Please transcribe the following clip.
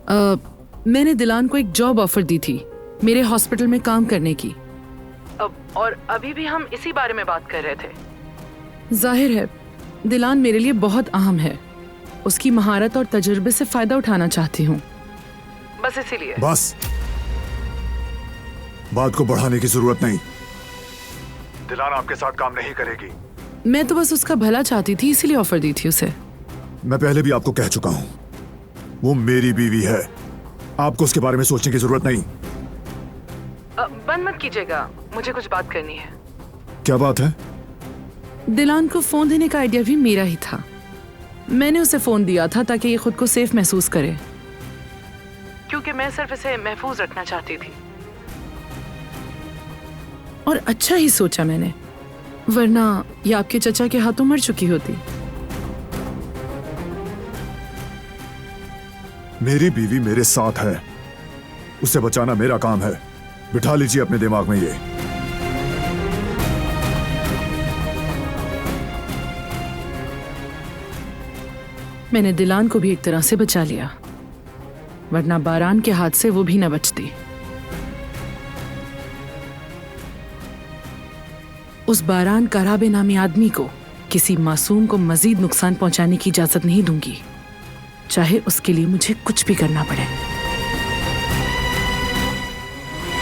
मैंने दिलान को एक जॉब ऑफर दी थी मेरे हॉस्पिटल में काम करने की। और अभी भी हम इसी बारे में बात कर रहे थे। जाहिर है दिलान मेरे लिए बहुत अहम है। उसकी महारत और तजुर्बे से फायदा उठाना चाहती हूँ, बस इसीलिए। बस, बात को बढ़ाने की जरूरत नहीं। दिलान आपके साथ काम नहीं करेगी। मैं तो बस उसका भला चाहती थी, इसीलिए ऑफर दी थी उसे। मैं पहले भी आपको कह चुका हूं, वो मेरी बीवी है। आपको उसके बारे में सोचने की जरूरत नहीं। बंद मत कीजिएगा, मुझे कुछ बात करनी है। क्या बात है? दिलान को फोन देने का आइडिया भी मेरा ही था। मैंने उसे फोन दिया था ताकि ये खुद को सेफ महसूस करे, क्योंकि मैं सिर्फ इसे महफूज रखना चाहती थी। और अच्छा ही सोचा मैंने, वरना ये आपके चचा के हाथों मर चुकी होती। मेरी बीवी मेरे साथ है, उसे बचाना मेरा काम है। बिठा लीजिए अपने दिमाग में ये। मैंने दिलान को भी एक तरह से बचा लिया, वरना बारान के हाथ से वो भी न बचती। उस बारान कराबे नामी आदमी को किसी मासूम को मजीद नुकसान पहुंचाने की इजाजत नहीं दूंगी, चाहे उसके लिए मुझे कुछ भी करना पड़े।